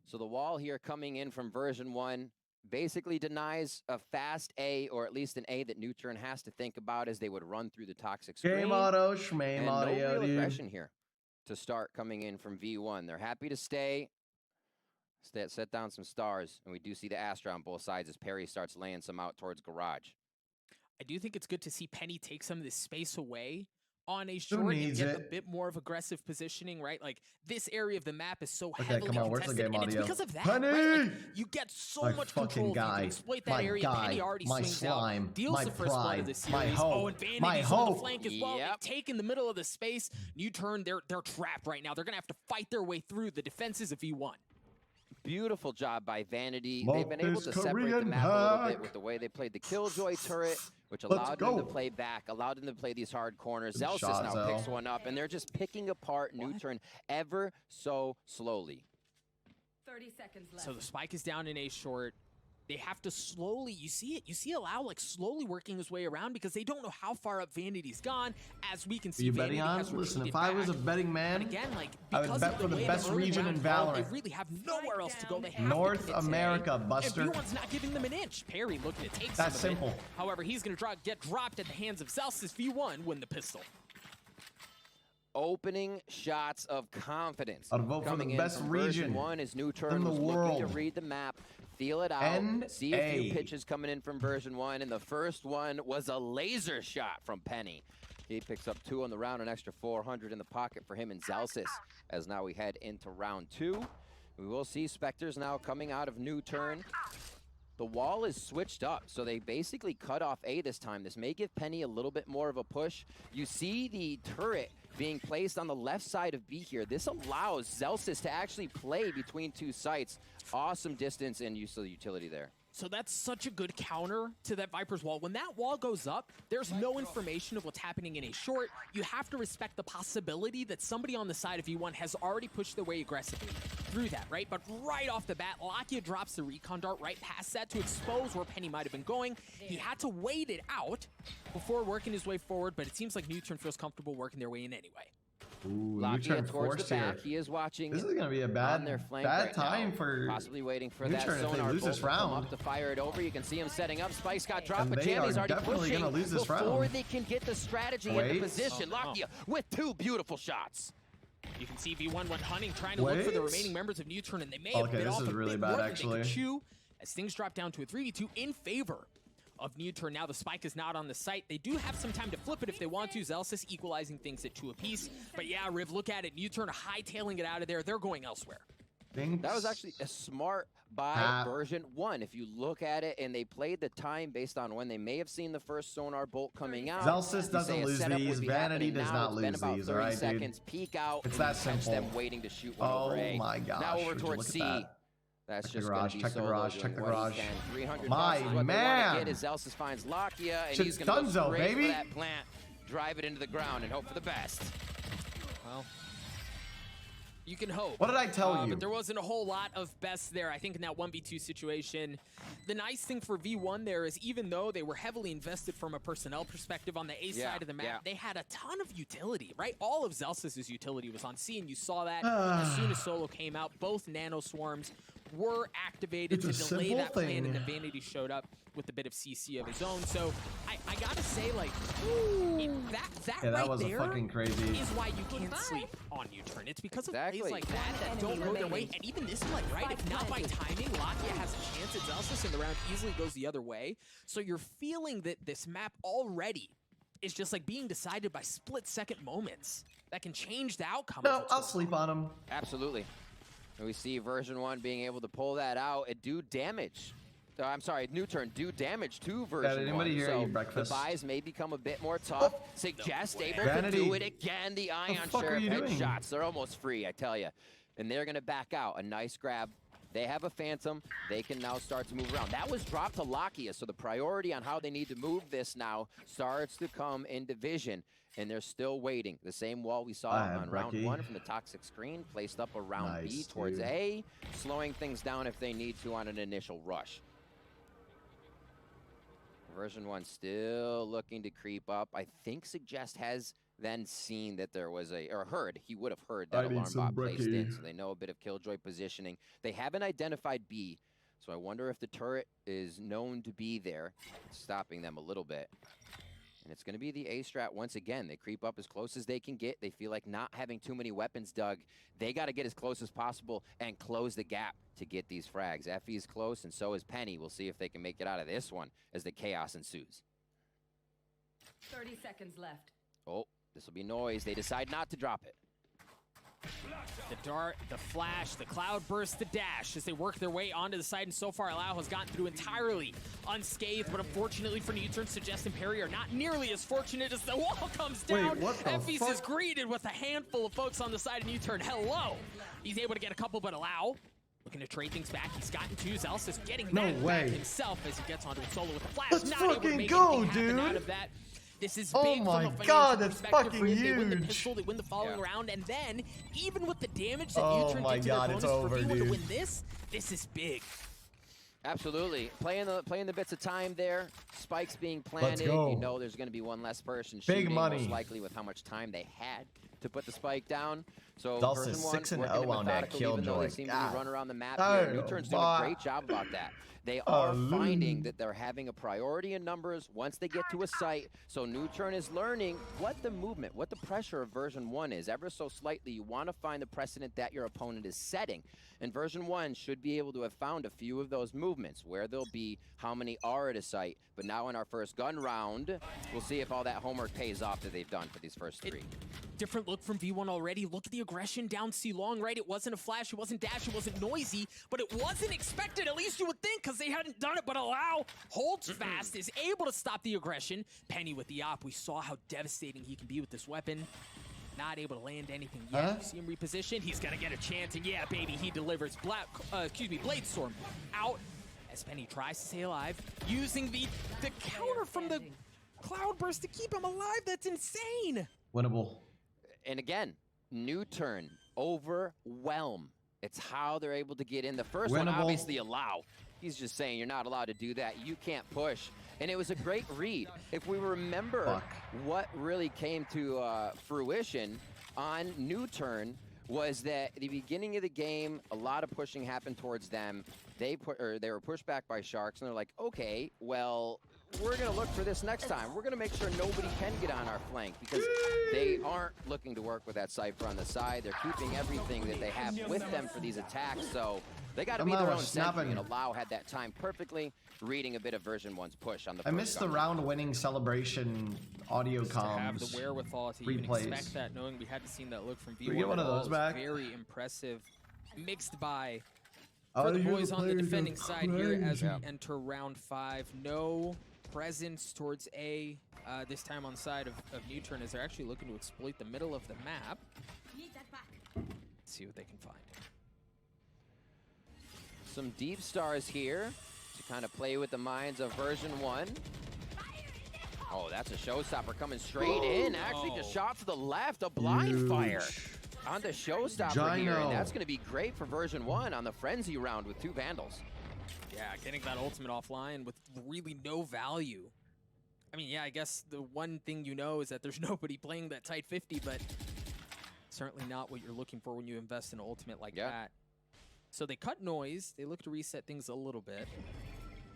So the wall here coming in from version 1 basically denies a fast A, or at least an A that NUTURN has to think about as they would run through the toxic screen. Game auto, shmame and audio, no real dude. aggression here to start coming in from V1. They're happy to stay, set down some stars, and we do see the Astra on both sides as Perry starts laying some out towards garage. I do think it's good to see Penny take some of this space away on a short and get a bit more of aggressive positioning, right? Like, this area of the map is so heavily contested, and it's because of that, Penny! right? Like, you get so My much fucking control. guy. You can exploit that My area. guy. Penny already My swings slime. out, deals My the first blood of the pride. series. My hope. Oh, and Vanity's My on hope. the flank as well. Yep. They take in the middle of the space. NUTURN, they're trapped right now. They're gonna have to fight their way through the defenses of V1. Beautiful job by Vanity. Love They've been able to separate the map a little bit with the way they played the Killjoy turret, which allowed them to play back, allowed them to play these hard corners. Zelsis now picks one up, and they're just picking apart NUTURN ever so slowly. 30 seconds left. So the spike is down in A short. They have to slowly, you see Allow like slowly working his way around because they don't know how far up Vanity's gone. As we can see, Are you Vanity betting on? has Listen, if retreated I was a back. betting man, But again, like, I because would bet of for the way best early region in rounds roll, Valorant. They really have nowhere else to go. They have North to commit America, today. Buster. And V1's not giving them an inch. Perry looking to take That's some of simple. it. However, he's going to get dropped at the hands of Zelsis. V1 win the pistol. Opening shots of confidence. I'd vote for the coming best in from region version 1 is NUTURN in the was looking to world. read the map, feel it out, see a few pitches coming in from version 1, and the first one was a laser shot from Penny. He picks up 2 on the round, an extra 400 in the pocket for him and Zelsis. As now we head into round 2. We will see Spectres now coming out of NUTURN. The wall is switched up, so they basically cut off A this time. This may give Penny a little bit more of a push. You see the turret being placed on the left side of B here. This allows Zelsis to actually play between 2 sites. Awesome distance and use of the utility there. So that's such a good counter to that Viper's wall. When that wall goes up, there's no information of what's happening in a short. You have to respect the possibility that somebody on the side of V1 has already pushed their way aggressively through that, right? But right off the bat, Lakia drops the recon dart right past that to expose where Penny might have been going. He had to wait it out before working his way forward, but it seems like NUTURN feels comfortable working their way in anyway. Ooh, Lakia towards the back. He is watching. This is gonna be a on their flank right time now. for possibly waiting for NUTURN that if they sonar lose bolt this to come round. up to fire it over. You can see him setting up. Spike's got dropped, And but they Jammy's are already definitely pushing gonna lose this before round. they can get the strategy and the position. Lakia with 2 beautiful shots. You can see V1 went hunting, trying to look for the remaining members of NUTURN, and they may have bit off a bit really more bad, than they actually. could chew as things drop down to a 3v2 in favor of NUTURN. Now the spike is not on the site. They do have some time to flip it if they want to. Zelsis equalizing things at 2 apiece. But yeah, Riv, look at it. NUTURN hightailing it out of there. They're going elsewhere. That was actually a smart by version 1. If you look at it, and they played the time based on when they may have seen the first sonar bolt coming out. Zelsis doesn't lose these. Vanity does not lose these, all right, dude? seconds, peek out, It's that catch simple. them waiting to shoot one over A. Oh my gosh. Now over would you towards look at C. that? That's Check the just garage, going to be check the Solo garage, doing check the what he garage. can. 300 My bucks is what they want man. to get as Zelsis finds Lakia, and Shit's he's going to go donezo, straight baby. for that plant, drive it into the ground, and hope for the best. Well, you can hope. What did I tell you? But there wasn't a whole lot of best there. I think in that 1v2 situation, the nice thing for V1 there is even though they were heavily invested from a personnel perspective on the A side of the map, they had a ton of utility, right? All of Zelsis' utility was on C, and you saw that as soon as Solo came out. Both nano swarms were activated to delay that plan, and the Vanity showed up with a bit of CC of his own. So I gotta say, like, that right was there fucking crazy. is why you can't sleep on NUTURN. It's because of plays like that don't go their way. And even this play, right? If not by timing, Lakia has a chance at Zelsis, and the round easily goes the other way. So you're feeling that this map already is just like being decided by split-second moments that can change the outcome. No, I'll sleep on him. Absolutely. And we see version 1 being able to pull that out and do damage. I'm sorry, NUTURN do damage to version 1. Anybody here So eat breakfast? the buys may become a bit more tough. Suggest able Vanity. to do it again. The Ion fuck are Sheriff you doing? headshots. They're almost free, I tell you. And they're going to back out. A nice grab. They have a Phantom. They can now start to move around. That was dropped to Lakia, so the priority on how they need to move this now starts to come into vision. And they're still waiting. The same wall we saw on round 1 from the toxic screen, placed up around B towards A, slowing things down if they need to on an initial rush. Version 1 still looking to creep up. I think Suggest has then seen that there was or heard, he would have heard that I need alarm some bot placed in, brekkie. so they know a bit of killjoy positioning. They haven't identified B, so I wonder if the turret is known to be there, stopping them a little bit. And it's going to be the A strat once again. They creep up as close as they can get. They feel like not having too many weapons, Doug. They got to get as close as possible and close the gap to get these frags. Effie is close, and so is Penny. We'll see if they can make it out of this one as the chaos ensues. 30 seconds left. Oh, this will be noise. They decide not to drop it. The dart, the flash, the cloud burst, the dash as they work their way onto the side, and so far Allow has gotten through entirely unscathed, but unfortunately for NUTURN, Suggest and Perry are not nearly as fortunate as the wall comes down. What the Effie's fuck? is greeted with a handful of folks on the side of NUTURN. Hello! He's able to get a couple, but Allow looking to trade things back. He's gotten two. Zalsis getting that back himself as he gets onto a solo with the flash. Let's not able to fucking make go, anything happen dude. out of that. This is Oh big my from a financial God, that's perspective fucking for him. They win the huge. pistol, they win the following round, and then even with the damage that Oh NUTURN my did to their God, it's opponents, over, for V1 to dude. win this is big. Absolutely. Playing the bits of time there. Spikes being planted. go. You know there's going to be one less person Big shooting, money. most likely with how much time they had to put the spike down. So Dulce version is one, 6-0 working it on that methodical, even though they killjoy. seem to God. be run around the map Oh, here. NUTURN's doing a great job about that. They are finding that they're having a priority in numbers once they get to a site. So NUTURN is learning what the movement, what the pressure of version 1 is. Ever so slightly, you want to find the precedent that your opponent is setting. And version 1 should be able to have found a few of those movements, where they'll be, how many are at a site. But now in our first gun round, we'll see if all that homework pays off that they've done for these first three. Different look from V1 already. Look at the aggression down C long, right? It wasn't a flash, it wasn't dash, it wasn't noisy, but it wasn't expected, at least you would think, because they hadn't done it. But Allow holds fast, is able to stop the aggression. Penny with the op. We saw how devastating he can be with this weapon. Not able to land anything yet. You see him reposition. He's gonna get a chance, and yeah, baby, he delivers. Blade Storm out as Penny tries to stay alive, using the counter from the Cloudburst to keep him alive. That's insane. Winnable. And again, NUTURN, overwhelm. It's how they're able to get in. The first one, Winnable. obviously, Allow. He's just saying, you're not allowed to do that. You can't push. And it was a great read. If we remember what really came to fruition on NUTURN, was that at the beginning of the game, a lot of pushing happened towards them. They were pushed back by Sharks, and they're like, okay, well, we're going to look for this next time. We're going to make sure nobody can get on our flank, because they aren't looking to work with that Cypher on the side. They're keeping everything that they have with them for these attacks, so they got to be their own sentry, and Allow had that time perfectly, reading a bit of version 1's push on the I missed the round-winning celebration audio comms. To have the wherewithal to even replays. expect that, knowing we hadn't seen that look from V1. We get one of those back? Very impressive, mixed by for the boys on the defending side here as we enter round 5. No presence towards A this time on the side of NUTURN, as they're actually looking to exploit the middle of the map. Need that back. See what they can find. Some deep stars here to kind of play with the minds of version 1. Oh, that's a showstopper coming straight in. Actually, just shot to the left, a blind fire on the showstopper here. And that's going to be great for version 1 on the frenzy round with 2 Vandals. Yeah, getting that ultimate offline with really no value. I mean, yeah, I guess the one thing you know is that there's nobody playing that tight 50, but certainly not what you're looking for when you invest in an ultimate like that. So they cut noise. They look to reset things a little bit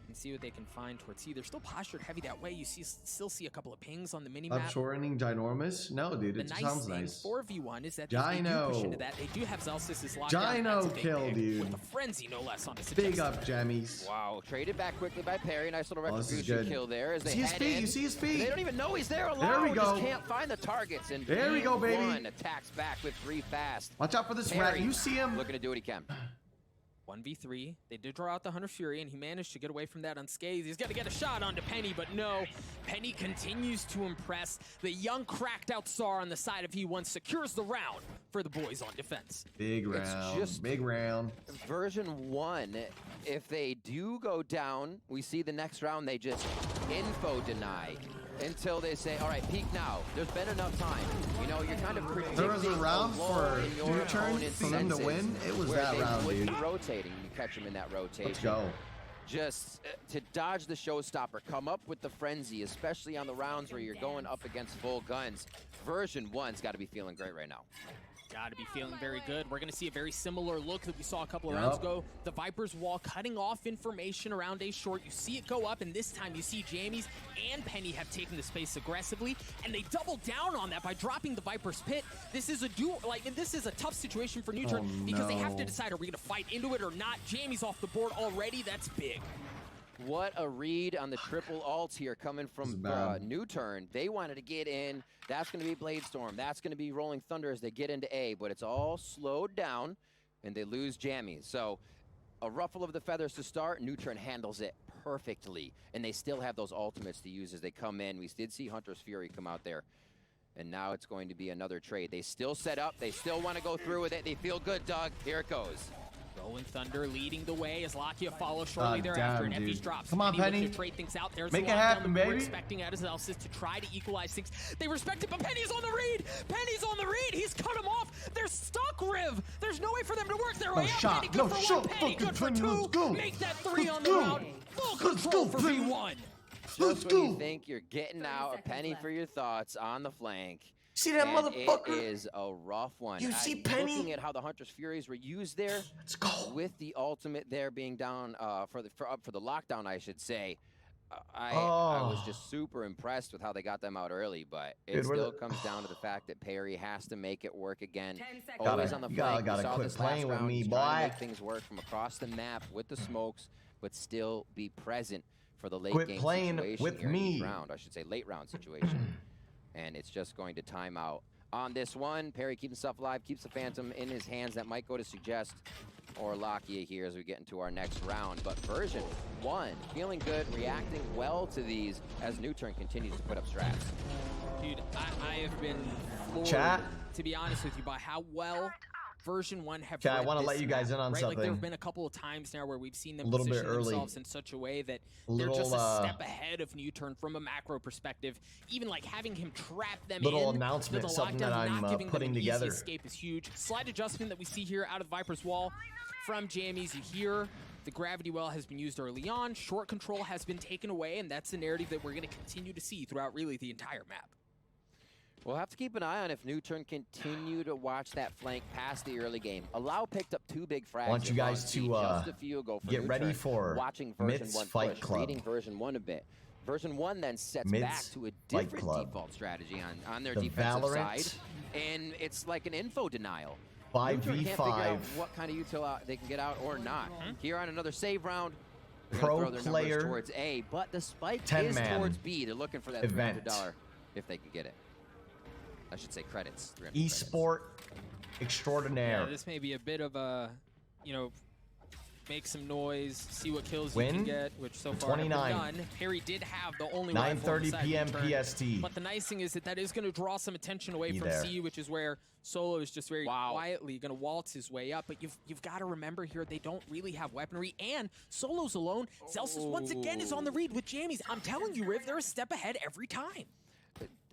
and see what they can find towards C. They're still postured heavy that way. You still see a couple of pings on the mini-map. Upshoring ginormous? No, dude, it sounds nice. For V1 is that if they do push into that, they do have Zalsis' lockdown. Gino kill, dude. With a frenzy, no less, on the Big up, Jammies. Wow, traded back quickly by Perry. Nice little this is retribution good. kill there as they See his head feet, in. you see his feet. They don't even know he's there alone. There we go. Just can't find the targets. And there we go, baby. One attacks back with 3 fast. Watch out for this Perry, rat. You see him? looking to do what he can. 1v3. They did draw out the Hunter Fury, and he managed to get away from that unscathed. He's got to get a shot onto Penny, but no. Penny continues to impress. The young cracked out SAR on the side of V1 secures the round for the boys on defense. Big round. It's just big round. Version 1, if they do go down, we see the next round they just info deny until they say, all right, peek now. There's been enough time. You know, you're kind of predicting There was a round for NUTURN for them to win. It was that round, dude. Be rotating. You catch them in that rotation. Let's go. just to dodge the showstopper, come up with the frenzy, especially on the rounds where you're going up against full guns. Version 1's got to be feeling great right now. Got to be feeling very good. We're going to see a very similar look that we saw a couple of rounds ago. The Viper's wall cutting off information around A short. You see it go up, and this time you see Jammies and Penny have taken the space aggressively, and they double down on that by dropping the Viper's pit. This is a this is a tough situation for NUTURN because they have to decide, are we going to fight into it or not? Jammies off the board already. That's big. What a read on the triple ult here coming from NUTURN. They wanted to get in. That's going to be Bladestorm. That's going to be Rolling Thunder as they get into A, but it's all slowed down, and they lose Jammies. So a ruffle of the feathers to start. NUTURN handles it perfectly, and they still have those ultimates to use as they come in. We did see Hunter's Fury come out there, and now it's going to be another trade. They still set up. They still want to go through with it. They feel good, Doug. Here it goes. Rolling Thunder leading the way as Lakia follows shortly thereafter, and Effie's drops. Come on, Penny. To trade things out. There's Make it happen, baby. We're expecting out as Elsis to try to equalize things. They respect it, but Penny's on the read. Penny's on the read. He's cut him off. They're stuck, Riv. There's no way for them to work their way out. Penny, good for one. Penny, good for two. Make that 3 on the round. Full control for V1. Just when you think you're getting out, a Penny for your thoughts on the flank. See that motherfucker? It is a rough one. You see Penny? Looking at how the Hunter's Furies were used there, let's go. With the ultimate there being down for the lockdown, I should say. I was just super impressed with how they got them out early, but it still comes down to the fact that Perry has to make it work again. Always on the flank. Gotta quit playing with me, boy. Trying to make things work from across the map with the smokes, but still be present for the late game situation with here me. In each round. I should say late round situation. And it's just going to time out on this one. Perry keeps himself alive, keeps the Phantom in his hands. That might go to Suggest or Lakia here as we get into our next round. But version 1, feeling good, reacting well to these as NUTURN continues to put up strats. Dude, I have been floored, to be honest with you, by how well version 1 have I want to let you guys in on something. Like, there have been a couple of times now where we've seen them position themselves in such a way that they're just a step ahead of NUTURN from a macro perspective. Even like having him trap them announcement, something that I'm putting together. Escape is huge. Slight adjustment that we see here out of Viper's wall from Jammies. You hear the gravity well has been used early on. Short control has been taken away, and that's the narrative that we're going to continue to see throughout really the entire map. We'll have to keep an eye on if NUTURN continue to watch that flank past the early game. Allow picked up 2 big frags. I want you guys to get ready for watching version Mitch 1 Fight Club. Reading version 1 a bit. Version 1 then sets back to a different default strategy on their defensive side. And it's like an info denial. 5v5. Can't figure out what kind of util they can get out or not. Here on another save round. Pro player towards A, but the spike is towards B. They're looking for that $300 if they can get it. I should say credits. Esport extraordinaire. Yeah, this may be a bit of a, make some noise, see what kills you can get, which so far have been done. Perry did have the only 9:30 p.m. PST. But the nice thing is that is going to draw some attention away from C, which is where Solo is just very quietly going to waltz his way up. But you've got to remember here, they don't really have weaponry, and Solo's alone. Zelsis once again is on the read with Jammies. I'm telling you, Riv, they're a step ahead every time.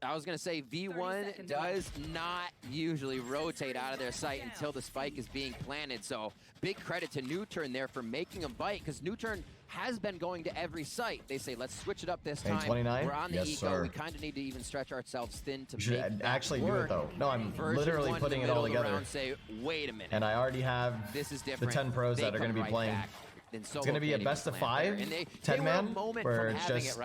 I was going to say V1 does not usually rotate out of their sight until the spike is being planted. So big credit to NUTURN there for making a bite, because NUTURN has been going to every site. They say, let's switch it up this time. 29? We're on the eco. Sir. We kind of need to even stretch ourselves thin to make that actually work. Do it, though. No, I'm literally putting it all together. Say, wait a minute. And I already have the 10 pros that are going to be playing. It's going to be a best of 5, 10-man, where it's just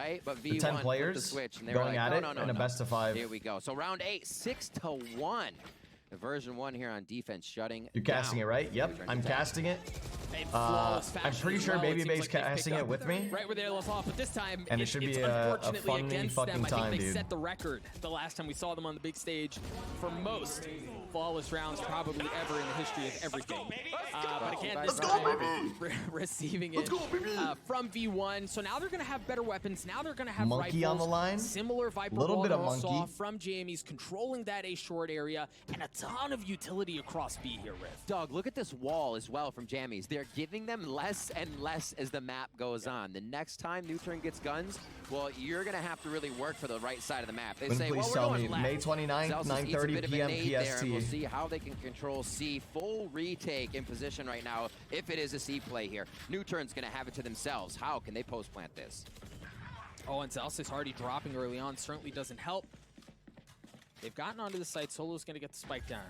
the 10 players going at it, and a best of 5. Here we go. So round 8, 6-1. The version 1 here on defense shutting You're casting it, right? Yep, I'm casting it. I'm pretty sure Babyface casting it with me. Right where they left off, but this time and it should be a funny fucking time, I think dude. they set the record the last time we saw them on the big stage for most flawless rounds probably ever in the history of everything. But again, this time receiving it from V1. So now they're going to have better weapons. Now they're going to have Monkey rifles, on the line. Similar Viper little bit of Monkey Monkey from Jammies, controlling that A short area, and a ton of utility across B here, Riff. Doug, look at this wall as well from Jammies. They're giving them less and less as the map goes on. The next time NUTURN gets guns, well, you're going to have to really work for the right side of the map. They say, well, we're going left. May 29th, 9:30 p.m. PST. see how they can control C. Full retake in position right now if it is a C play here. NUTURN's going to have it to themselves. How can they post-plant this? Oh, and Zalsis already dropping early on certainly doesn't help. They've gotten onto the site. Solo's going to get the spike down.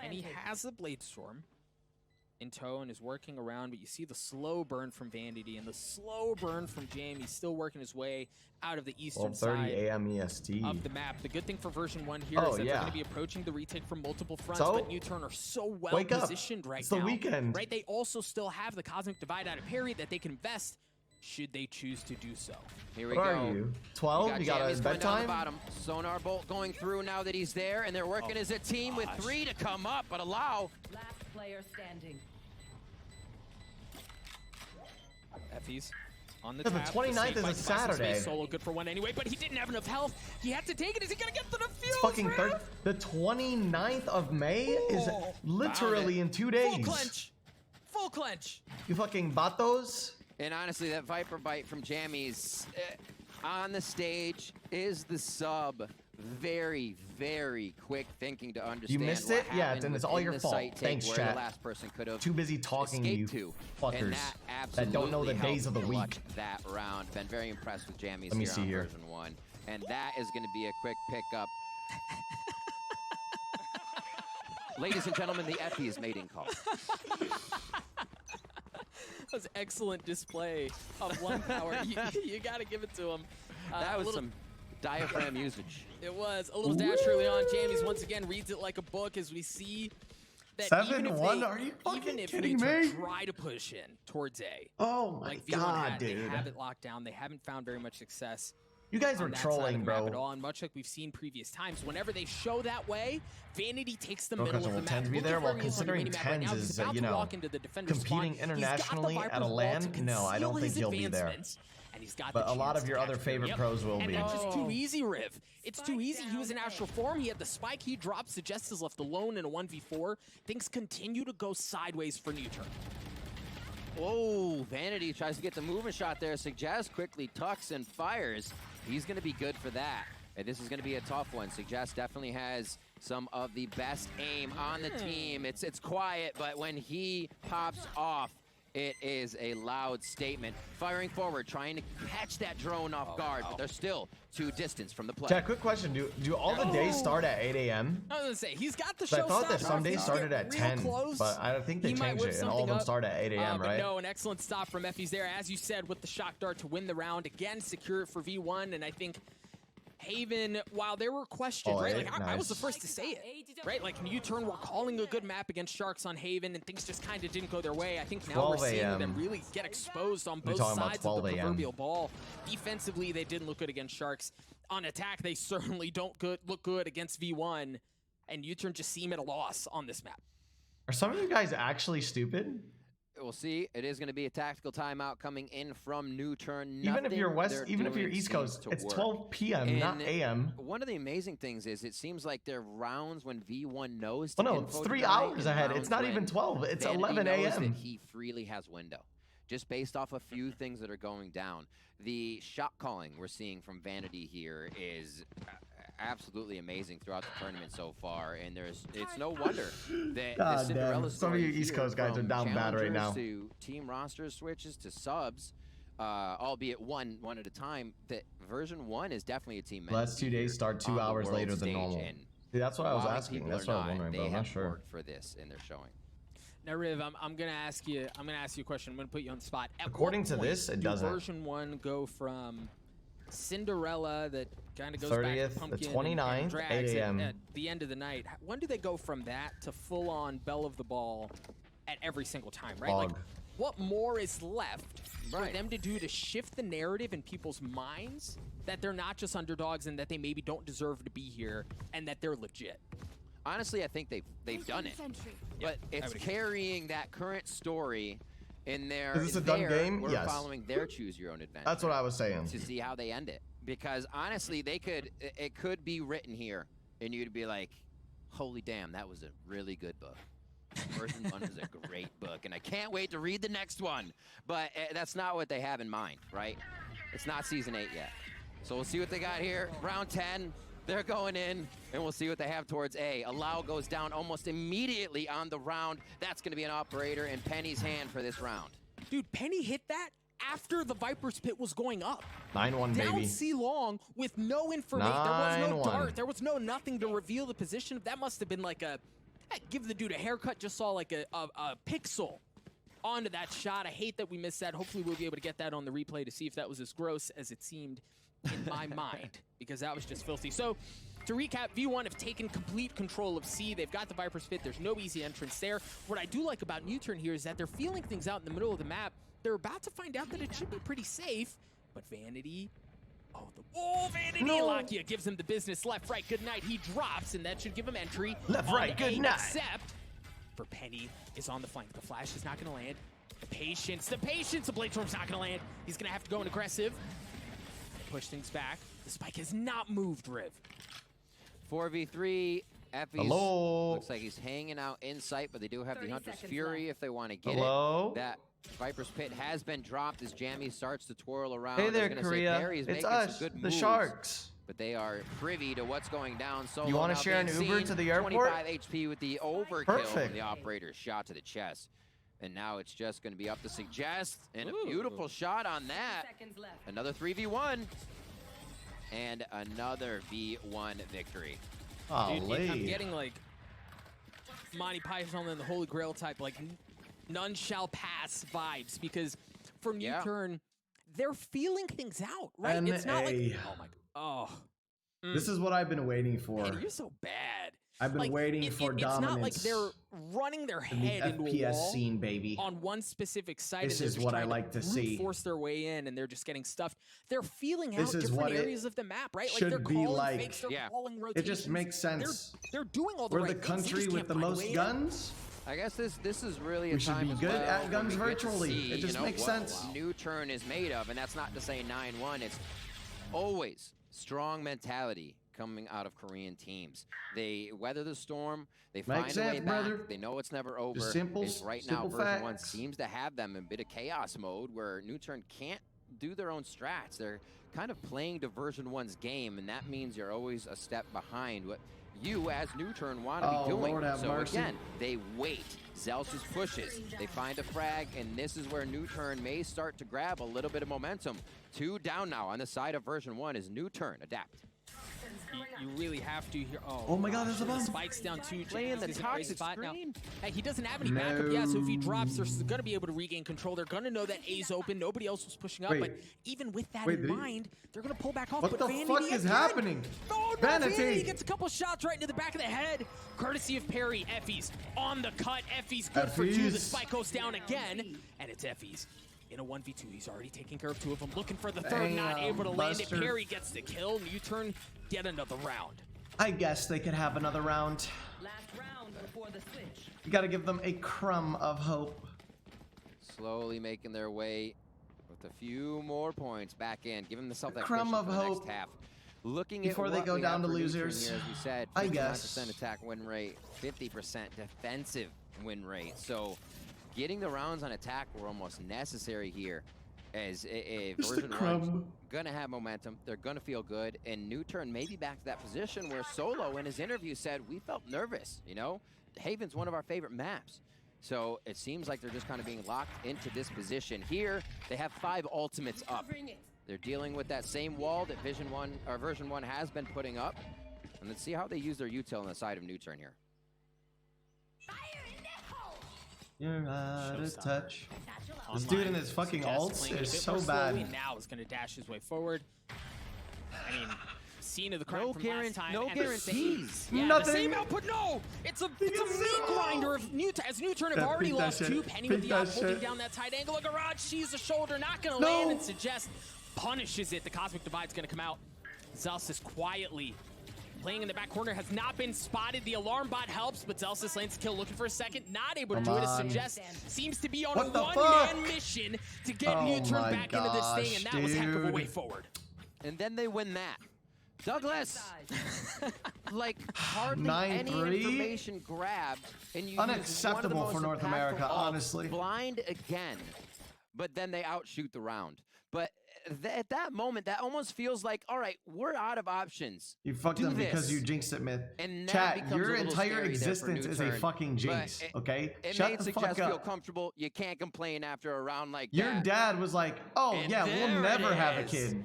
And he has a Blade Storm in tow and is working around, but you see the slow burn from Vanity and the slow burn from Jam. He's still working his way out of the eastern side a.m. EST of the map. The good thing for version 1 here is that they're going to be approaching the retake from multiple fronts, but NUTURN are so well positioned right now. It's the weekend. Right? They also still have the Cosmic Divide out of parry that they can invest should they choose to do so. Here we go. What are you? 12? You got a bedtime? Sonar bolt going through now that he's there, and they're working as a team with 3 to come up, but allow. Last player standing. Effie's on the The 29th is a Saturday. Solo good for 1 anyway, but he didn't have enough health. He had to take it. Is he gonna get to the field? It's fucking the 29th of May is literally in 2 days. Full clench. Full clench. You fucking batos. And honestly, that Viper bite from Jammies on the stage is the sub. Very, very quick thinking to understand. You missed it? Yeah, then it's all your fault. Thanks, chat. The last person could have too busy talking to you fuckers that don't know the days of the week. That round. Been very impressed with Jammies Let me see here. Version 1. And that is going to be a quick pickup. Ladies and gentlemen, the Effie is mating call. That was excellent display of 1 power. You got to give it to him. That was some diaphragm usage. It was a little dash early on. Jammies once again reads it like a book as we see that 7-1. Are you fucking kidding me? Try to push in towards A. Oh my god, dude! They have it locked down. They haven't found very much success. You guys were trolling, bro. At all. And much like we've seen previous times, whenever they show that way, Vanity takes the middle of the map. TENZ be there? Well, considering TENZ is, you know, competing internationally at a LAN, no, I don't think he'll be there. But a lot of your other favorite pros will be. And that's just too easy, Riv. It's too easy. He was in Astral form. He had the spike. He drops. Suggest is left alone in a 1v4. Things continue to go sideways for NUTURN. Oh, Vanity tries to get the movement shot there. Suggest quickly tucks and fires. He's going to be good for that. And this is going to be a tough one. Suggest definitely has some of the best aim on the team. It's quiet, but when he pops off, it is a loud statement. Firing forward, trying to catch that drone off guard, but they're still too distance from the play. Jack, quick question. Do all the days start at 8 a.m.? I was going to say, he's got the show. I thought that some days started at 10, but I think they changed it, and all of them start at 8 a.m., right? No, an excellent stop from Effie's there, as you said, with the shock dart to win the round. Again, secure it for V1, and I think Haven, while there were questions, right? Like, I was the first to say it, right? Like, NUTURN were calling a good map against Sharks on Haven, and things just kind of didn't go their way. I think now we're seeing them really get exposed on both sides of the proverbial ball. Defensively, they didn't look good against Sharks. On attack, they certainly don't look good against V1, and NUTURN just seem at a loss on this map. Are some of you guys actually stupid? We'll see. It is going to be a tactical timeout coming in from NUTURN. Even if you're West, even if you're East Coast, it's 12 p.m., not a.m. One of the amazing things is it seems like their rounds when V1 knows. Well, no, it's 3 hours ahead. It's not even 12. It's 11 a.m. He freely has window, just based off a few things that are going down. The shot calling we're seeing from Vanity here is absolutely amazing throughout the tournament so far, and it's no wonder that the Cinderella some of you East Coast guys are down bad right now. To team roster switches to subs, albeit one at a time. That version 1 is definitely a team. Last 2 days start 2 hours later than normal. See, that's what I was asking. That's what I was wondering, but I'm not sure. For this in their showing. Now, Riv, I'm gonna ask you a question. I'm gonna put you on the spot. According to this, it doesn't. Version 1 go from Cinderella that kind of goes 30th, back to Pumpkin the 29th, and drags 8 a.m. at the end of the night. When do they go from that to full-on bell of the ball at every single time, right? Like, what more is left for them to do to shift the narrative in people's minds that they're not just underdogs and that they maybe don't deserve to be here and that they're legit? Honestly, I think they've done it, but it's carrying that current story in their. Is this a done game? We're yes. Following their choose your own adventure. That's what I was saying. To see how they end it, because honestly, it could be written here, and you'd be like, "Holy damn, that was a really good book." Version 1 is a great book, and I can't wait to read the next one. But that's not what they have in mind, right? It's not season 8 yet, so we'll see what they got here. Round 10. They're going in, and we'll see what they have towards A. Allow goes down almost immediately on the round. That's going to be an operator in Penny's hand for this round. Dude, Penny hit that after the Viper's Pit was going up. 9-1, baby. Down C long with no information. There was no dart. There was no nothing to reveal the position. That must have been like a, give the dude a haircut. Just saw like a pixel onto that shot. I hate that we missed that. Hopefully we'll be able to get that on the replay to see if that was as gross as it seemed in my mind, because that was just filthy. So to recap, V1 have taken complete control of C. They've got the Viper's Pit. There's no easy entrance there. What I do like about NUTURN here is that they're feeling things out in the middle of the map. They're about to find out that it should be pretty safe, but Vanity, Vanity! No. Lakia gives him the business. Left, right, good night. He drops, and that should give him entry. Left, right, good night. Except for Penny is on the flank. The flash is not going to land. The patience, the Blade Storm's not going to land. He's going to have to go in aggressive. Push things back. The spike has not moved, Riv. 4v3. Effie's looks like he's hanging out in sight, but they do have the Hunter's Fury if they want to get it. That Viper's Pit has been dropped as Jamie starts to twirl around. Hey there, Korea. It's us, the moves, Sharks. But they are privy to what's going down. Solo you want to share an Uber to the airport? 25 HP with the overkill from the operator's shot to the chest. And now it's just going to be up to Suggest. And a beautiful shot on that. Another 3v1. And another V1 victory. Dude, I'm getting like Monty Python and the Holy Grail type, like none shall pass vibes, because for NUTURN, they're feeling things out, right? It's not like, oh my, This is what I've been waiting for. Man, you're so bad. I've been waiting for dominance. It's not like they're running their head into a wall scene, baby. On one specific site. This is what I like to see. Force their way in, and they're just getting stuffed. They're feeling out different areas of the map, right? Like they're calling fakes, they're calling rotations. It just makes sense. They're doing all the right things. We're the country with the most guns. I guess this is really a we should time be good at guns virtually. See, it just makes sense. NUTURN is made of, and that's not to say 9-1. It's always strong mentality coming out of Korean teams. They weather the storm. They find a way back. Brother. They know it's never over. Right now, VERSION1 seems to have them in a bit of chaos mode where NUTURN can't do their own strats. They're kind of playing to VERSION1's game, and that means you're always a step behind what you as NUTURN want to be doing. So again, they wait. Zelsis pushes. They find a frag, and this is where NUTURN may start to grab a little bit of momentum. 2 down now on the side of VERSION1 is NUTURN. Adapt. You really have to here. Oh my God, there's a bomb. Spikes down 2. Playing the toxic spot now. Hey, he doesn't have any backup. Yeah, so if he drops, they're going to be able to regain control. They're going to know that A's open. Nobody else was pushing up. But even with that in mind, they're going to pull back off. What the fuck is happening? Oh, no, Vanity gets a couple shots right into the back of the head. Courtesy of Perry. Effie's on the cut. Effie's good for 2. The spike goes down again. And it's Effie's. In a 1v2, he's already taking care of 2 of them. Looking for the third, not able to land it. Perry gets the kill. NUTURN get another round. I guess they could have another round. Last round before the switch. You gotta give them a crumb of hope. Slowly making their way with a few more points back in, giving themselves that crumb of hope. Next half. Looking before at they go down to losers. Here, as we said, 59% attack win rate, 50% defensive win rate. So getting the rounds on attack were almost necessary here, as VERSION1's gonna have momentum. They're gonna feel good, and NUTURN may be back to that position where Solo in his interview said, we felt nervous, you know? Haven's one of our favorite maps. So it seems like they're just kind of being locked into this position. Here, they have 5 ultimates up. They're dealing with that same wall that VERSION1 has been putting up. And let's see how they use their util on the side of NUTURN here. You're out of touch. This dude in his fucking ults is so bad. Now is going to dash his way forward. I mean, scene of the crime from last time. No guarantees. Yeah, nothing. The same output. No, it's a meat grinder of NUTURN. As NUTURN have already lost 2. Penny with the holding down that tight angle. A garage sees the shoulder, not going to land, and Suggest punishes it. The Cosmic Divide's going to come out. Zelsis quietly playing in the back corner, has not been spotted. The alarm bot helps, but Zelsis lands the kill, looking for a second, not able to do it. As Suggest seems to be on a one-man mission to get NUTURN back into this thing, and that was heck of a way forward. And then they win that. Douglas, like hardly any information grabbed, and you unacceptable for North America, honestly. Blind again, but then they outshoot the round. But at that moment, that almost feels like, all right, we're out of options. You fucked them because you jinxed it, myth. And chat, your entire existence is a fucking jinx, okay? It Shut made the Suggest fuck up. feel comfortable. You can't complain after a round like Your that. dad was like, oh, And yeah, we'll never have a kid.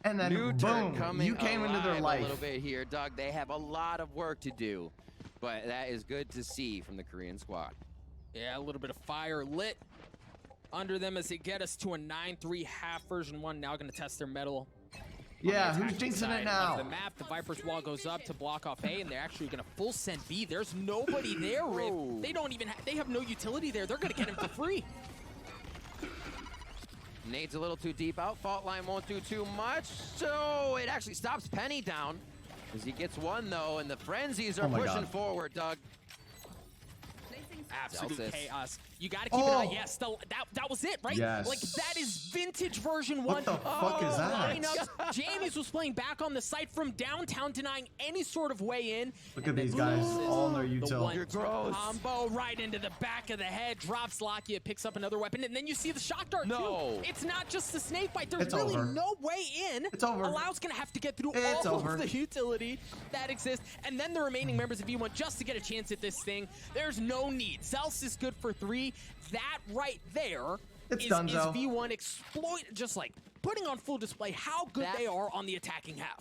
And then, boom, you came into their life. A little bit here, Doug. They have a lot of work to do. But that is good to see from the Korean squad. Yeah, a little bit of fire lit under them as they get us to a 9-3 half. Version 1 now going to test their mettle. Yeah, who's jinxing it now? The map, the Viper's wall goes up to block off A, and they're actually going to full send B. There's nobody there, Riv. They don't even they have no utility there. They're going to get him for free. Nade's a little too deep out. Fault line won't do too much, so it actually stops Penny down. As he gets one, though, and the frenzies are pushing forward, Doug. Absolute chaos. You got to keep an eye. Yes, that was it, right? Yes. Like, that is vintage version 1. What the fuck is that? Lineups. Jamie's was playing back on the site from downtown, denying any sort of way in. Look at these guys, all in their util. You're gross. Combo right into the back of the head, drops Laski, it picks up another weapon, and then you see the shock dart, too. It's not just the snake bite. There's really no way in. It's over. Allows going to have to get through all of the utility that exists, and then the remaining members of V1 just to get a chance at this thing. There's no need. Zels is good for 3. That right there is V1 exploit, just like putting on full display how good they are on the attacking half.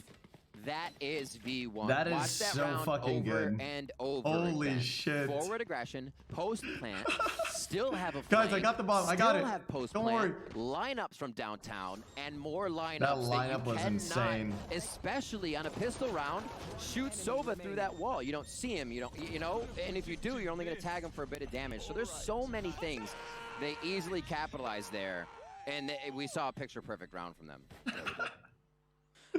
That is V1. That is Watch that so round fucking over good. and over Holy again. shit. Forward aggression, post plant, still have a Guys, I got the bomb. I got it. Still have post Don't plant, worry. lineups from downtown, and more lineups That lineup was insane. Especially on a pistol round, shoot Sova through that wall. You don't see him, you know, and if you do, you're only going to tag him for a bit of damage. So there's so many things they easily capitalize there, and we saw a picture-perfect round from them.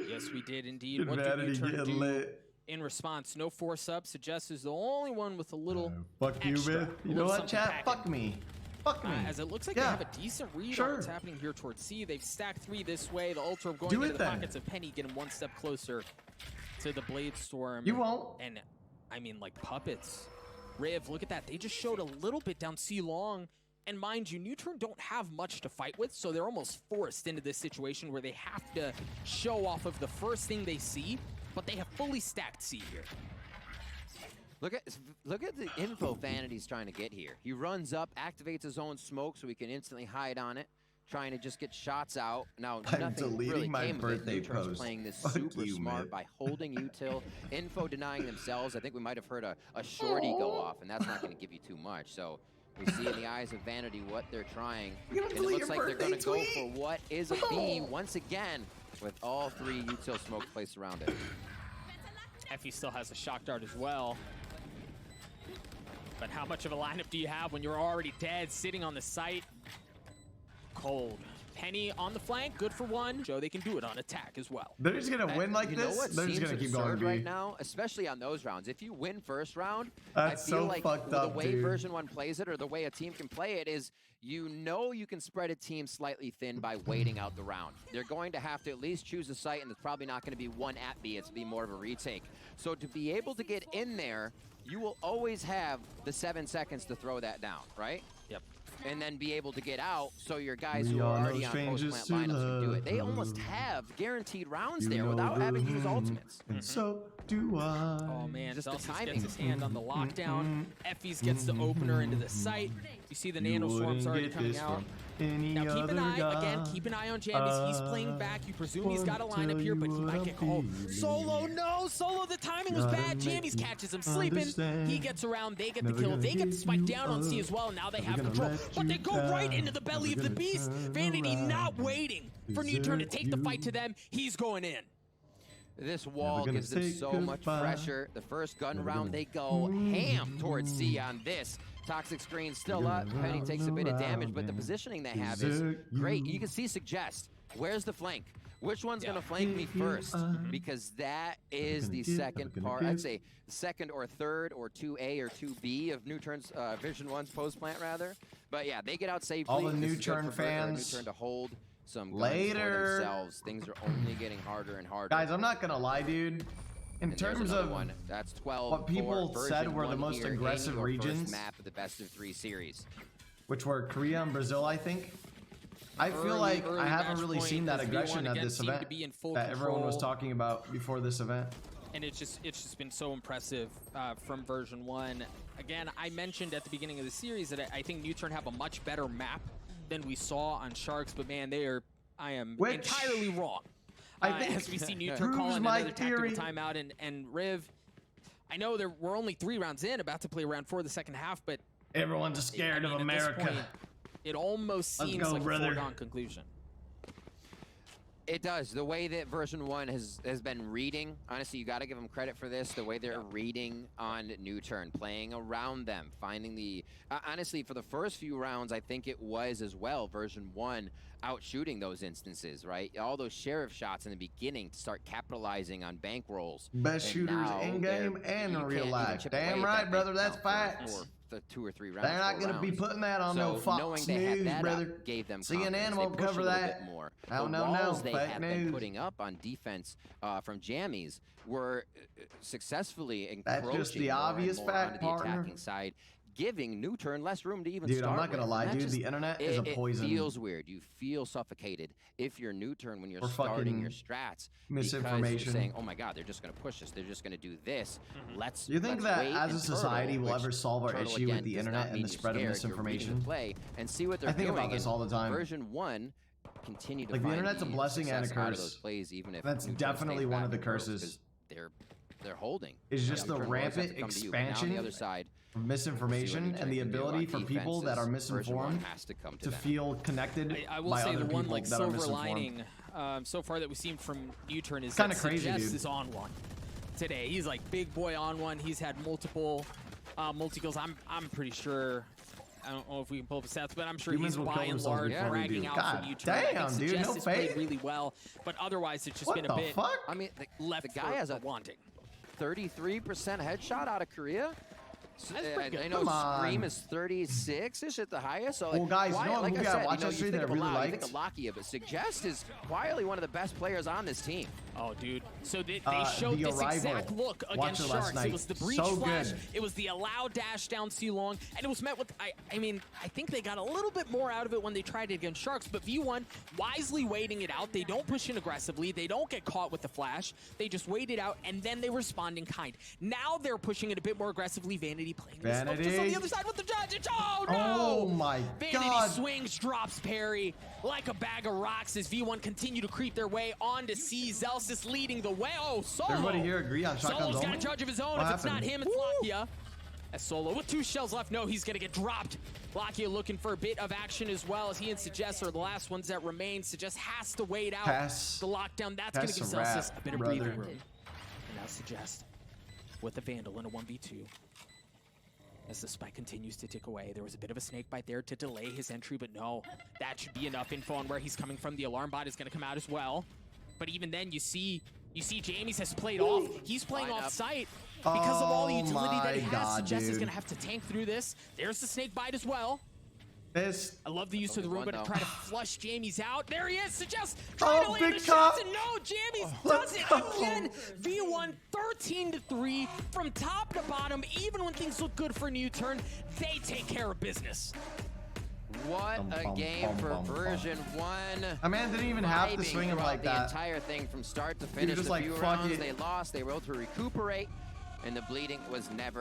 Yes, we did indeed. What did NUTURN do in response? No 4-sub. Suggest is the only one with a little fuck you, extra. Myth. You know what, chat? Fuck me. Fuck me. As it looks like they have a decent read on what's happening here towards C. They've stacked 3 this way. The Ultra going into the pockets of Penny, getting 1 step closer to the Blade Storm. You won't. And, I mean, like puppets. Riv, look at that. They just showed a little bit down C long. And mind you, NUTURN don't have much to fight with, so they're almost forced into this situation where they have to show off of the first thing they see, but they have fully stacked C here. Look at the info Vanity's trying to get here. He runs up, activates his own smoke so he can instantly hide on it, trying to just get shots out. Now, nothing really came of it. NUTURN's playing this super smart by holding util, info denying themselves. I think we might have heard a shorty go off, and that's not going to give you too much. So we see in the eyes of Vanity what they're trying, and it looks like they're going to go for what is a B once again, with all 3 util smoke placed around it. Effie still has a shock dart as well. But how much of a lineup do you have when you're already dead, sitting on the site? Cold. Penny on the flank, good for 1. Show they can do it on attack as well. They're just gonna win like this. They're just gonna keep going right now, especially on those rounds. If you win first round, that's I feel so like fucked the up, way dude. version 1 plays it, or the way a team can play it, is you can spread a team slightly thin by waiting out the round. They're going to have to at least choose a site, and it's probably not going to be 1 at B. It's be more of a retake. So to be able to get in there, you will always have the 7 seconds to throw that down, right? Yep. And then be able to get out, so your guys who are already on post-plant lineups can do it. They almost have guaranteed rounds there without having to use ultimates. And so do I. Oh man, just the timing. Gets his hand on the lockdown. Effie's gets the opener into the site. You see the nano swarms already coming out. Now keep an eye, again, keep an eye on Jambies. He's playing back. You presume he's got a lineup here, but he might get called. Solo, no! Solo, the timing was bad. Jambies catches him sleeping. He gets around, they get the kill. They get the spike down on C as well. Now they have control. But they go right into the belly of the beast. Vanity not waiting for NUTURN to take the fight to them. He's going in. This wall gives them so much pressure. The first gun round, they go ham towards C on this. Toxic screen still up. Penny takes a bit of damage, but the positioning they have is great. You can see Suggest. Where's the flank? Which one's going to flank me first? Because that is the second part. I'd say second or third or 2A or 2B of NUTURN's Version 1's post plant, rather. But yeah, they get out safely. All the NUTURN fans. NUTURN to hold some guns for themselves. Things are only getting harder and harder. Guys, I'm not going to lie, dude. In terms of that's 12 what people said were the most aggressive regions, map of the best of 3 series, which were Korea and Brazil, I think. I feel like I haven't really seen that aggression at this event that everyone was talking about before this event. And it's just been so impressive from version 1. Again, I mentioned at the beginning of the series that I think NUTURN have a much better map than we saw on Sharks, but man, I am entirely wrong. I think as we see NUTURN calling another tactical timeout and Riv. I know we're only 3 rounds in, about to play round 4 of the second half, but everyone's scared of America. Point, it almost seems like a foregone conclusion. It does. The way that version 1 has been reading, honestly, you got to give them credit for this. The way they're reading on NUTURN, playing around them, finding the... honestly, for the first few rounds, I think it was as well version 1 out shooting those instances, right? All those sheriff shots in the beginning to start capitalizing on bankrolls. Best shooters in game and in real life. Damn right, brother. That's facts. The 2 or 3 rounds. They're not going to be putting that on no Fox News, brother. Gave them CNN won't cover that. The walls they have been putting up on defense from jammies were successfully encroaching. That's just the obvious fact, the attacking side, giving NUTURN less room to even start. Dude, I'm not gonna lie, dude. The internet is a poison. It feels weird. You feel suffocated if you're NUTURN when you're starting your strats. Misinformation. Because you're saying, oh my God, they're just gonna push us. They're just gonna do this. You think that as a society we'll ever solve our issue with the internet and the spread of misinformation? Play and see what they're I think doing. about this all the time. Version 1 continue to like the internet's a blessing and a curse. Plays, even if that's definitely one of the curses. They're holding. It's just the rampant expansion of misinformation and the ability for people that are misinformed to feel connected I will by say other the one people like that are silver misinformed. lining so far that we've seen from NUTURN is kind that of crazy, Suggest dude. is on one today. He's like big boy on one. He's had multiple multi-kills. I'm pretty sure. I don't know if we can pull up the stats, but I'm sure he's by and large dragging out from NUTURN. Damn, dude, no fake. Played really well, but other's it's just been a bit. Fuck? I mean, the guy has a wanting 33% headshot out of Korea. I know Scream is 36 ish at the highest. So well, guys, you know what movie I watched yesterday that I really liked? You think of Lakia, but Suggest is quietly one of the best players on this team. Oh, dude. So they showed this exact look against Sharks. It was the breach flash. It was the allow dash down C long, and it was met with. I mean, I think they got a little bit more out of it when they tried it against Sharks. But V1 wisely waiting it out. They don't push in aggressively. They don't get caught with the flash. They just wait it out, and then they respond in kind. Now they're pushing it a bit more aggressively. Vanity playing this stuff just on the other side with the judge. Oh no! Oh my Vanity God! Swings, drops parry like a bag of rocks as V1 continue to creep their way on to C. Zelsis leading the way. Oh, Solo! Everybody here agree on shotguns Solo's only? got a judge of his own. If it's not him, it's Lakia. As Solo with 2 shells left, no, he's gonna get dropped. Lakia looking for a bit of action as well as he and Suggest are the last ones that remain. Suggest has to wait out the lockdown. That's gonna give Zelsis a bit of breathing room. And now Suggest with the Vandal in a 1v2. As the spike continues to tick away, there was a bit of a snake bite there to delay his entry, but no, that should be enough info on where he's coming from. The alarm bot is going to come out as well. But even then, you see Jamies has played off. He's playing off site because of all the utility that he has. Suggest is going to have to tank through this. There's the snake bite as well. I love the use of the room, but try to flush Jamies out. There he is. Suggest trying to land the shots, and no, Jamies does it again. V1 13-3 from top to bottom. Even when things look good for NUTURN, they take care of business. What a game for version 1. A man didn't even have to swing him like that. The entire thing from start to finish. Just the like, few rounds they lost, they were able to recuperate, and the bleeding was never